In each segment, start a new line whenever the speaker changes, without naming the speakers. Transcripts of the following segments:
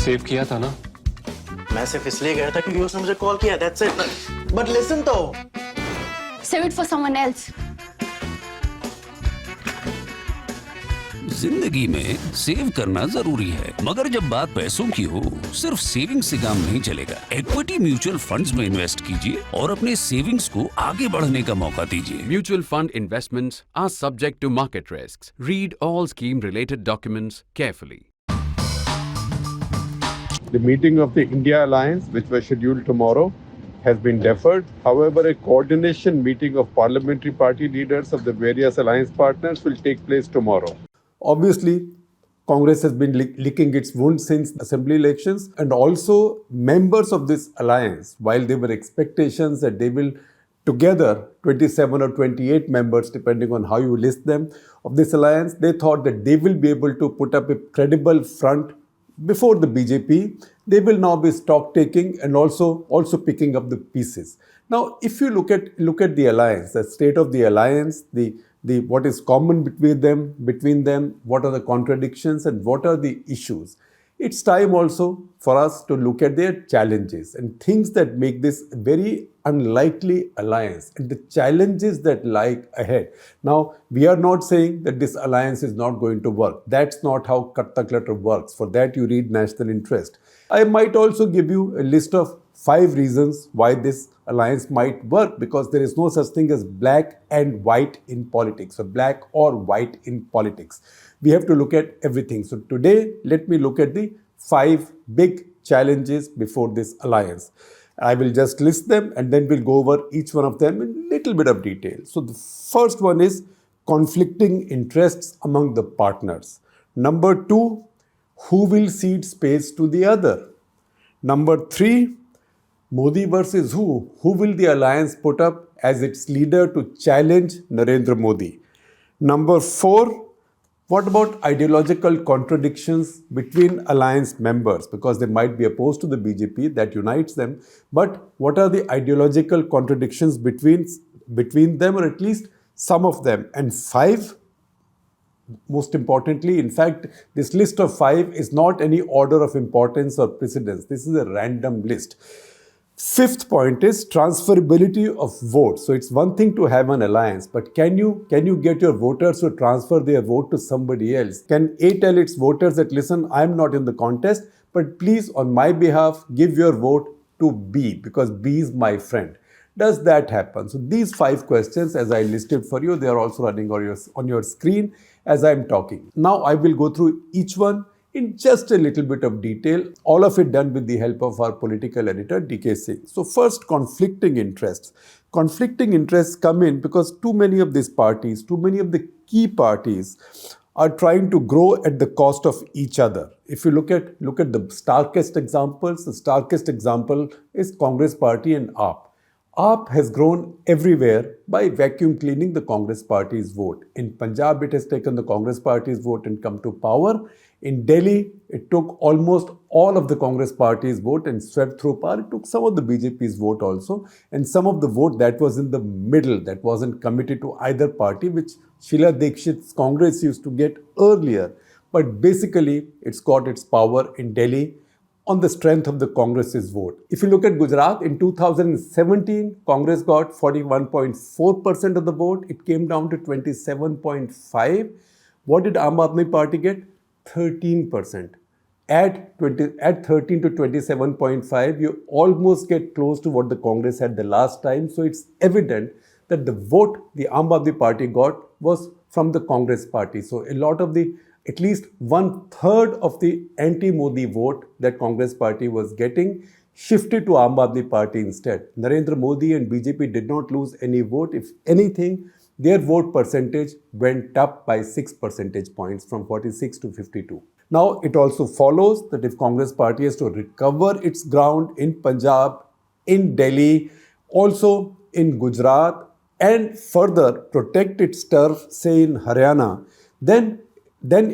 Save किया था ना?
मैं सिर्फ इसलिए गया था क्योंकि उसने मुझे कॉल किया, that's it. But listen तो.
Save it for someone else.
जिंदगी में सेव करना जरूरी है, मगर जब बात पैसों की हो, सिर्फ सेविंग से काम नहीं चलेगा। इक्विटी म्यूचुअल फंड्स में इन्वेस्ट कीजिए और अपने सेविंग्स को आगे बढ़ने का मौका दीजिए।
Mutual fund investments are subject to market risks. Read all scheme-related documents carefully.
The meeting of the India Alliance, which was scheduled tomorrow, has been deferred. However, a coordination meeting of parliamentary party leaders of the various alliance partners will take place tomorrow.
Obviously, Congress has been licking its wounds since assembly elections, and also members of this alliance, while there were expectations that they will together 27 or 28 members, depending on how you list them, of this alliance, they thought that they will be able to put up a credible front before the BJP. They will now be stock taking and also picking up the pieces. Now, if you look at the alliance, the state of the alliance, the what is common between them, what are the contradictions and what are the issues. It's time also for us to look at their challenges and things that make this a very unlikely alliance and the challenges that lie ahead. Now, we are not saying that this alliance is not going to work. That's not how Cut The Clutter works. For that, you read national interest. I might also give you a list of 5 reasons why this alliance might work, because there is no such thing as black and white in politics, or black or white in politics. We have to look at everything. So today, let me look at the 5 big challenges before this alliance. I will just list them and then we'll go over each one of them in a little bit of detail. So the first one is conflicting interests among the partners. Number 2, who will cede space to the other? Number 3, Modi versus who? Who will the alliance put up as its leader to challenge Narendra Modi? Number 4, what about ideological contradictions between alliance members? Because they might be opposed to the BJP, that unites them. But what are the ideological contradictions between them, or at least some of them? And 5, most importantly, in fact, this list of 5 is not any order of importance or precedence. This is a random list. 5th point is transferability of votes. So it's one thing to have an alliance, but can you get your voters to transfer their vote to somebody else? Can A tell its voters that, listen, I'm not in the contest, but please on my behalf give your vote to B because B is my friend? Does that happen? So these 5 questions, as I listed for you, they are also running on your screen as I'm talking. Now I will go through each one in just a little bit of detail, all of it done with the help of our political editor, DK Singh. So first, conflicting interests. Conflicting interests come in because too many of these parties, too many of the key parties are trying to grow at the cost of each other. If you look at the starkest examples, the starkest example is Congress party and AAP. AAP has grown everywhere by vacuum cleaning the Congress party's vote. In Punjab, it has taken the Congress party's vote and come to power. In Delhi, it took almost all of the Congress party's vote and swept through power. It took some of the BJP's vote also, and some of the vote that was in the middle, that wasn't committed to either party, which Sheila Dikshit's Congress used to get earlier. But basically, it's got its power in Delhi on the strength of the Congress's vote. If you look at Gujarat, in 2017, Congress got 41.4% of the vote. It came down to 27.5%. What did Aam Aadmi Party get? 13%. At 13 to 27.5, you almost get close to what the Congress had the last time. So it's evident that the vote the Aam Aadmi Party got was from the Congress party. So a lot of at least 1/3 of the anti-Modi vote that Congress party was getting shifted to Aam Aadmi Party instead. Narendra Modi and BJP did not lose any vote. If anything, their vote percentage went up by 6 percentage points from 46 to 52. Now, it also follows that if Congress party has to recover its ground in Punjab, in Delhi, also in Gujarat, and further protect its turf, say in Haryana, then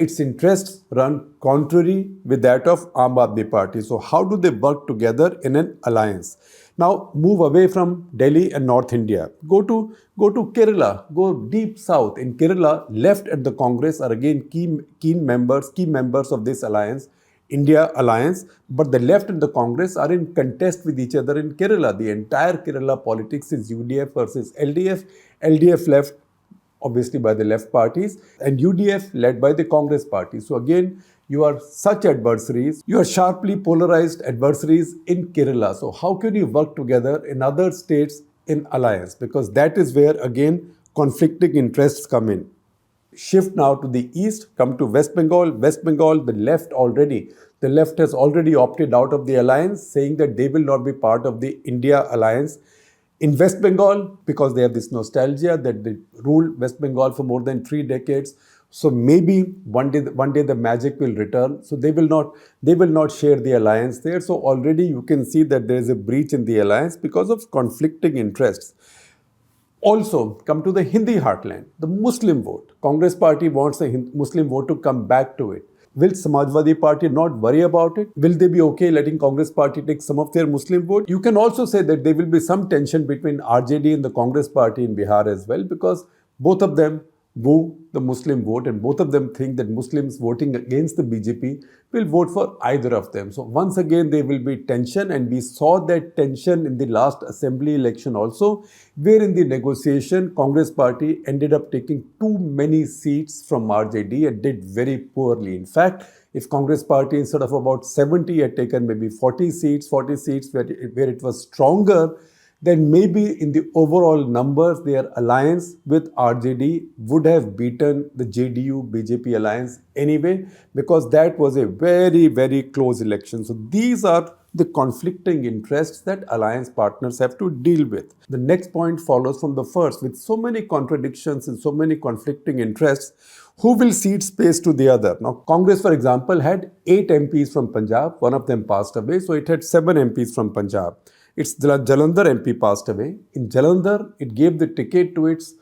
its interests run contrary with that of Aam Aadmi Party. So how do they work together in an alliance? Now move away from Delhi and North India. Go to Kerala. Go deep south. In Kerala, left and the Congress are again key members of this alliance. India alliance, but the left and the Congress are in contest with each other in Kerala. The entire Kerala politics is UDF versus LDF. LDF left obviously by the left parties, and UDF led by the Congress party. So again, you are such adversaries. You are sharply polarized adversaries in Kerala. So how can you work together in other states in alliance? Because that is where, again, conflicting interests come in. Shift now to the east, come to West Bengal. West Bengal, the left has already opted out of the alliance, saying that they will not be part of the India alliance. In West Bengal, because they have this nostalgia that they ruled West Bengal for more than 3 decades, so maybe one day the magic will return. So they will not share the alliance there. So already you can see that there is a breach in the alliance because of conflicting interests. Also, come to the Hindi heartland, the Muslim vote. Congress party wants the Muslim vote to come back to it. Will Samajwadi Party not worry about it? Will they be okay letting Congress Party take some of their Muslim vote? You can also say that there will be some tension between RJD and the Congress Party in Bihar as well, because both of them woo the Muslim vote and both of them think that Muslims voting against the BJP will vote for either of them. So once again there will be tension, and we saw that tension in the last assembly election also, where in the negotiation Congress Party ended up taking too many seats from RJD and did very poorly. In fact, if Congress Party instead of about 70 had taken maybe 40 seats where it was stronger, then maybe in the overall numbers, their alliance with RJD would have beaten the JDU-BJP alliance anyway, because that was a very, very close election. So these are the conflicting interests that alliance partners have to deal with. The next point follows from the first. With so many contradictions and so many conflicting interests, who will cede space to the other? Now, Congress, for example, had 8 MPs from Punjab. One of them passed away, so it had 7 MPs from Punjab. Its Jalandhar MP passed away. In Jalandhar, it gave the ticket to its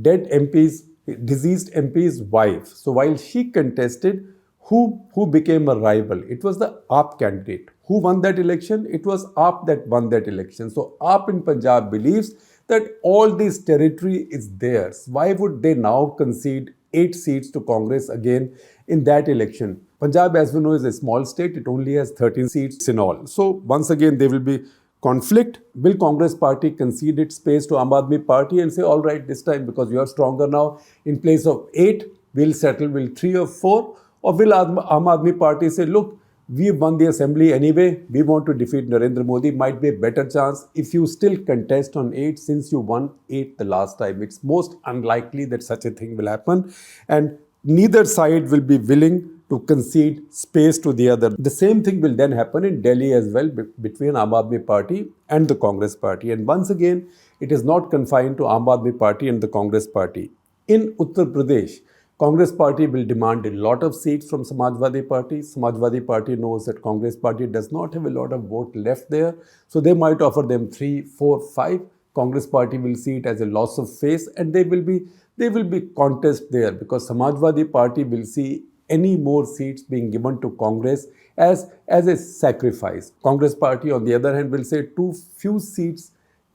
deceased MP's wife. So while she contested, who became a rival? It was the AAP candidate. Who won that election? It was AAP that won that election. So AAP in Punjab believes that all this territory is theirs. Why would they now concede 8 seats to Congress again in that election? Punjab, as we know, is a small state. It only has 13 seats in all. So once again, there will be conflict. Will Congress Party concede its space to Aam Aadmi Party and say, all right, this time because you are stronger now, in place of 8, we'll settle, will 3 or 4? Or will Aam Aadmi Party say, look, we won the assembly anyway, we want to defeat Narendra Modi, might be a better chance if you still contest on 8 since you won 8 the last time. It's most unlikely that such a thing will happen, and neither side will be willing to concede space to the other. The same thing will then happen in Delhi as well between Aam Aadmi Party and the Congress Party. And once again, it is not confined to Aam Aadmi Party and the Congress Party. In Uttar Pradesh, Congress Party will demand a lot of seats from Samajwadi Party. Samajwadi Party knows that Congress Party does not have a lot of vote left there, so they might offer them 3, 4, 5. Congress Party will see it as a loss of face, and there will be contest there, because Samajwadi Party will see any more seats being given to Congress as a sacrifice. Congress Party, on the other hand, will say too few seats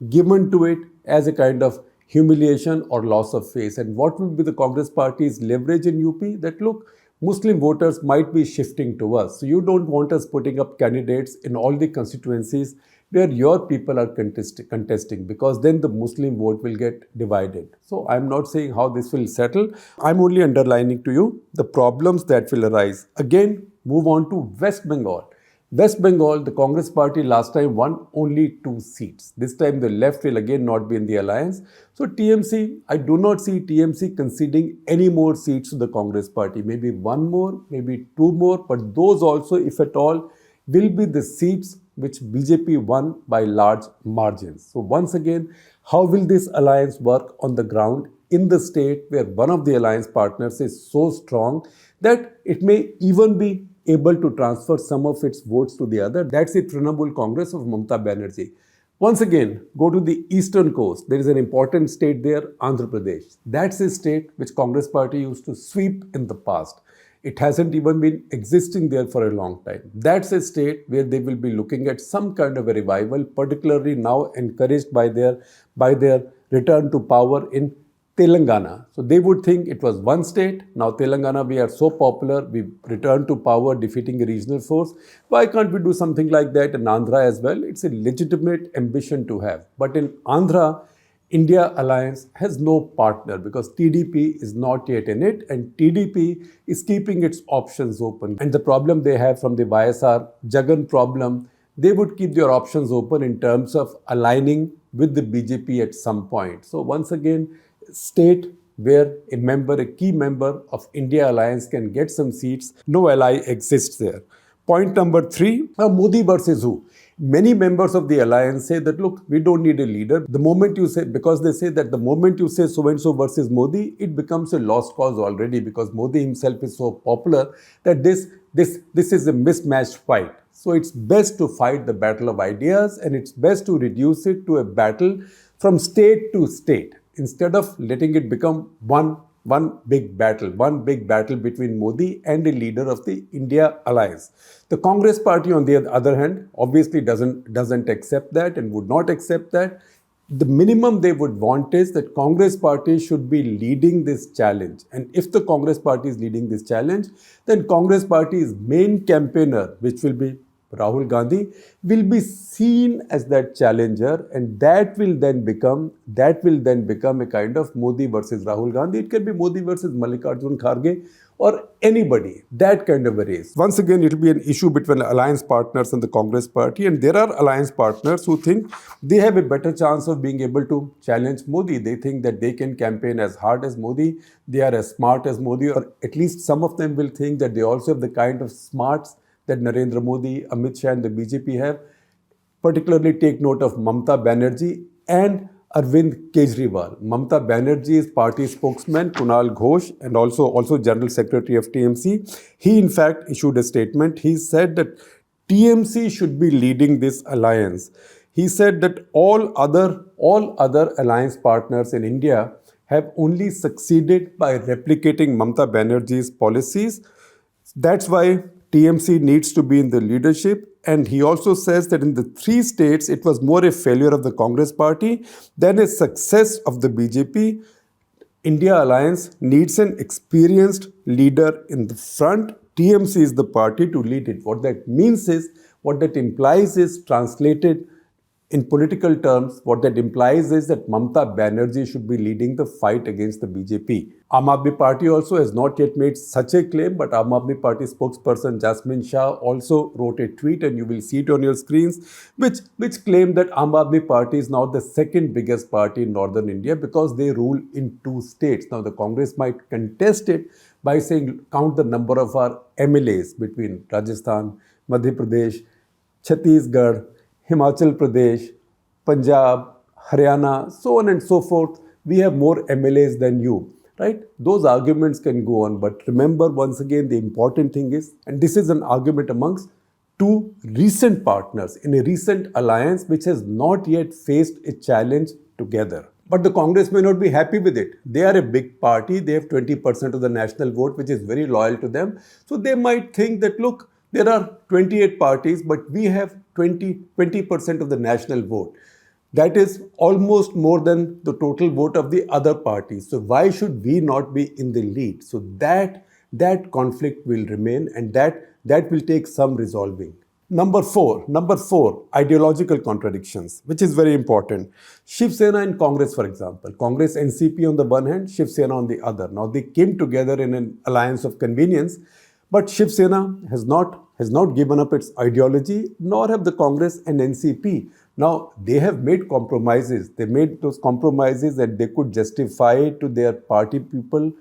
given to it as a kind of humiliation or loss of face. And what will be the Congress Party's leverage in UP? That look, Muslim voters might be shifting to us. So you don't want us putting up candidates in all the constituencies where your people are contesting, because then the Muslim vote will get divided. So I'm not saying how this will settle. I'm only underlining to you the problems that will arise. Again, move on to West Bengal. West Bengal, the Congress Party last time won only 2 seats. This time the left will again not be in the alliance. So TMC, I do not see TMC conceding any more seats to the Congress Party. Maybe 1 more, maybe 2 more, but those also, if at all, will be the seats which BJP won by large margins. So once again, how will this alliance work on the ground in the state where one of the alliance partners is so strong that it may even be able to transfer some of its votes to the other? That's the Trinamool Congress of Mamata Banerjee. Once again, go to the eastern coast. There is an important state there, Andhra Pradesh. That's a state which Congress Party used to sweep in the past. It hasn't even been existing there for a long time. That's a state where they will be looking at some kind of a revival, particularly now encouraged by their return to power in Telangana. So they would think it was one state. Now Telangana, we are so popular, we returned to power defeating a regional force. Why can't we do something like that in Andhra as well? It's a legitimate ambition to have. But in Andhra, India Alliance has no partner because TDP is not yet in it and TDP is keeping its options open. And the problem they have from the YSR Jagan problem, they would keep their options open in terms of aligning with the BJP at some point. So once again, state where a key member of India Alliance can get some seats, no ally exists there. Point number 3, Modi versus who? Many members of the alliance say that, look, we don't need a leader. The moment you say, because they say that the moment you say so-and-so versus Modi, it becomes a lost cause already because Modi himself is so popular that this is a mismatched fight. So it's best to fight the battle of ideas and it's best to reduce it to a battle from state to state instead of letting it become one big battle between Modi and a leader of the India Alliance. The Congress party, on the other hand, obviously doesn't accept that and would not accept that. The minimum they would want is that Congress party should be leading this challenge. And if the Congress party is leading this challenge, then Congress party's main campaigner, which will be Rahul Gandhi, will be seen as that challenger, and that will then become a kind of Modi versus Rahul Gandhi. It can be Modi versus Mallikarjun Kharge or anybody, that kind of a race. Once again, it will be an issue between alliance partners and the Congress party, and there are alliance partners who think they have a better chance of being able to challenge Modi. They think that they can campaign as hard as Modi, they are as smart as Modi, or at least some of them will think that they also have the kind of smarts that Narendra Modi, Amit Shah and the BJP have. Particularly take note of Mamata Banerjee and Arvind Kejriwal. Mamata Banerjee's party spokesman Kunal Ghosh and also General Secretary of TMC, he in fact issued a statement. He said that TMC should be leading this alliance. He said that all other alliance partners in India have only succeeded by replicating Mamata Banerjee's policies. That's why TMC needs to be in the leadership. And he also says that in the 3 states, it was more a failure of the Congress party than a success of the BJP. India Alliance needs an experienced leader in the front. TMC is the party to lead it. What that implies is translated in political terms, what that implies is that Mamata Banerjee should be leading the fight against the BJP. Aam Aadmi Party also has not yet made such a claim, but Aam Aadmi Party spokesperson Jasmine Shah also wrote a tweet, and you will see it on your screens, which claimed that Aam Aadmi Party is now the second biggest party in northern India because they rule in 2 states. Now the Congress might contest it by saying, count the number of our MLAs between Rajasthan, Madhya Pradesh, Chhattisgarh, Himachal Pradesh, Punjab, Haryana, so on and so forth. We have more MLAs than you, right? Those arguments can go on. But remember, once again, the important thing is, and this is an argument amongst 2 recent partners in a recent alliance which has not yet faced a challenge together. But the Congress may not be happy with it. They are a big party. They have 20% of the national vote, which is very loyal to them. So they might think that, look, there are 28 parties, but we have 20% of the national vote. That is almost more than the total vote of the other parties. So why should we not be in the lead? So that conflict will remain, and that will take some resolving. Number four, ideological contradictions, which is very important. Shiv Sena and Congress, for example. Congress NCP on the one hand, Shiv Sena on the other. Now they came together in an alliance of convenience, but Shiv Sena has not given up its ideology, nor have the Congress and NCP. Now, they have made compromises. They made those compromises that they could justify to their party people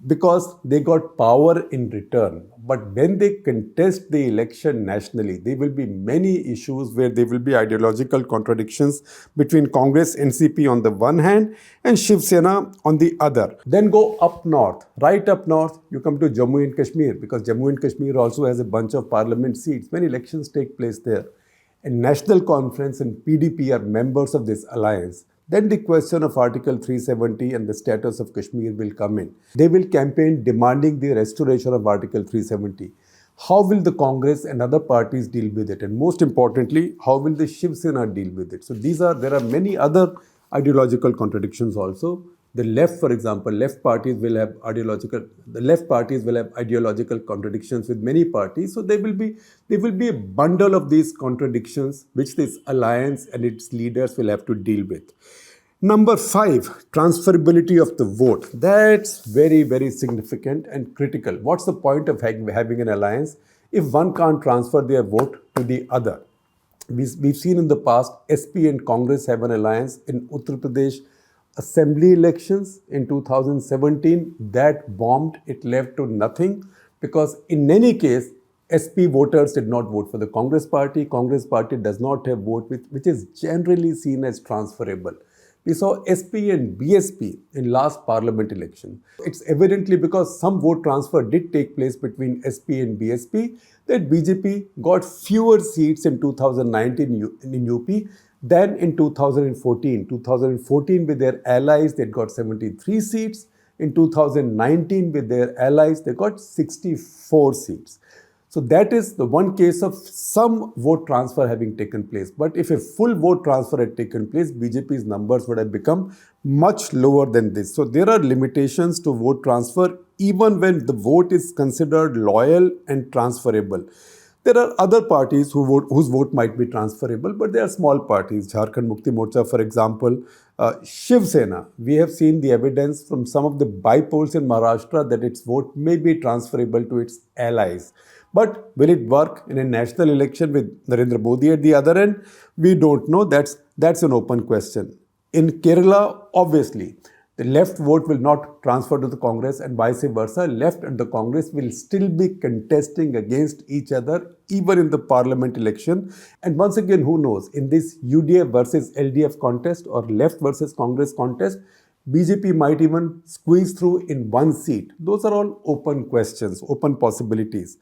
because they got power in return. But when they contest the election nationally, there will be many issues where there will be ideological contradictions between Congress, NCP on the one hand and Shiv Sena on the other. Then go up north, right up north, you come to Jammu and Kashmir, because Jammu and Kashmir also has a bunch of parliament seats. When elections take place there, and National Conference and PDP are members of this alliance, then the question of Article 370 and the status of Kashmir will come in. They will campaign demanding the restoration of Article 370. How will the Congress and other parties deal with it? And most importantly, how will the Shiv Sena deal with it? So there are many other ideological contradictions also. The left, for example, the left parties will have ideological contradictions with many parties. So there will be a bundle of these contradictions which this alliance and its leaders will have to deal with. Number 5, transferability of the vote. That's very, very significant and critical. What's the point of having an alliance if one can't transfer their vote to the other? We've seen in the past SP and Congress have an alliance in Uttar Pradesh assembly elections in 2017. That bombed. It led to nothing because in any case, SP voters did not vote for the Congress party. Congress party does not have vote which is generally seen as transferable. We saw SP and BSP in last parliament election. It's evidently because some vote transfer did take place between SP and BSP that BJP got fewer seats in 2019 in UP than in 2014. 2014 with their allies, they got 73 seats. In 2019 with their allies, they got 64 seats. So that is the one case of some vote transfer having taken place. But if a full vote transfer had taken place, BJP's numbers would have become much lower than this. So there are limitations to vote transfer even when the vote is considered loyal and transferable. There are other parties whose vote might be transferable, but they are small parties. Jharkhand Mukti Morcha, for example, Shiv Sena. We have seen the evidence from some of the by-polls in Maharashtra that its vote may be transferable to its allies. But will it work in a national election with Narendra Modi at the other end? We don't know. That's an open question. In Kerala, obviously, the left vote will not transfer to the Congress and vice versa. Left and the Congress will still be contesting against each other even in the parliament election. And once again, who knows? In this UDF versus LDF contest or left versus Congress contest, BJP might even squeeze through in one seat. Those are all open questions, open possibilities.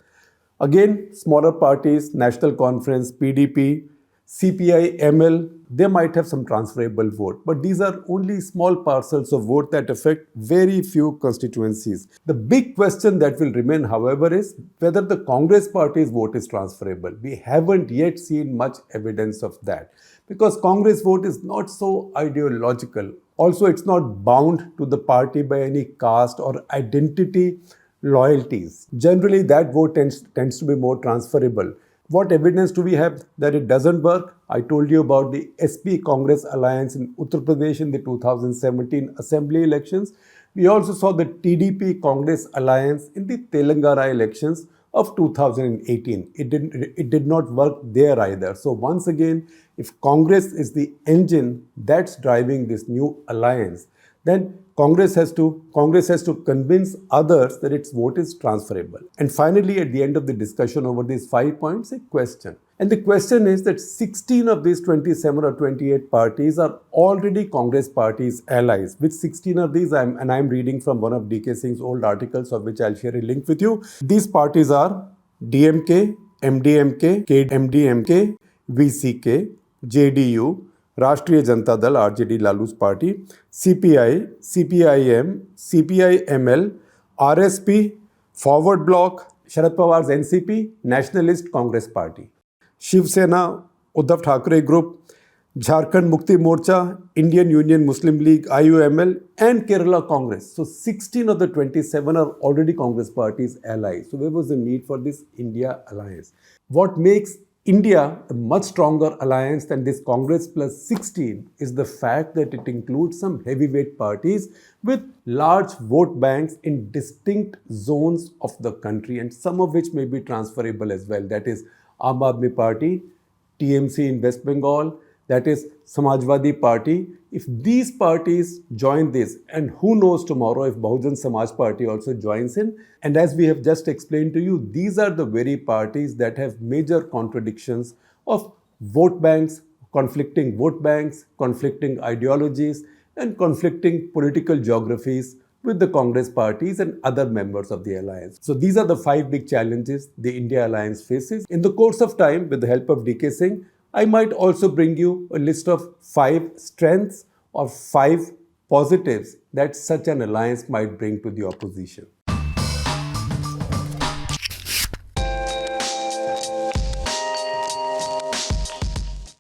Again, smaller parties, National Conference, PDP, CPI, ML, they might have some transferable vote. But these are only small parcels of vote that affect very few constituencies. The big question that will remain, however, is whether the Congress party's vote is transferable. We haven't yet seen much evidence of that because Congress vote is not so ideological. Also, it's not bound to the party by any caste or identity loyalties. Generally, that vote tends to be more transferable. What evidence do we have that it doesn't work? I told you about the SP Congress alliance in Uttar Pradesh in the 2017 assembly elections. We also saw the TDP Congress alliance in the Telangana elections of 2018. It did not work there either. So once again, if Congress is the engine that's driving this new alliance, then Congress has to convince others that its vote is transferable. And finally, at the end of the discussion over these 5 points, a question. And the question is that 16 of these 27 or 28 parties are already Congress parties' allies. Which 16 of these? I'm reading from one of DK Singh's old articles, of which I'll share a link with you. These parties are DMK, MDMK, KMDMK, VCK, JDU, Rashtriya Janata Dal, RJD Lalu's party, CPI, CPIM, CPIML, RSP, Forward Bloc, Sharad Pawar's NCP, Nationalist Congress Party, Shiv Sena, Uddhav Thackeray Group, Jharkhand Mukti Morcha, Indian Union Muslim League, IUML, and Kerala Congress. So 16 of the 27 are already Congress parties' allies. So where was the need for this India alliance? What makes India a much stronger alliance than this Congress plus 16 is the fact that it includes some heavyweight parties with large vote banks in distinct zones of the country, and some of which may be transferable as well. That is Aam Aadmi Party, TMC in West Bengal, that is Samajwadi Party. If these parties join this, and who knows tomorrow if Bahujan Samaj Party also joins in, and as we have just explained to you, these are the very parties that have major contradictions of vote banks, conflicting ideologies, and conflicting political geographies with the Congress parties and other members of the alliance. So these are the 5 big challenges the India alliance faces. In the course of time, with the help of DK Singh, I might also bring you a list of 5 strengths or 5 positives that such an alliance might bring to the opposition.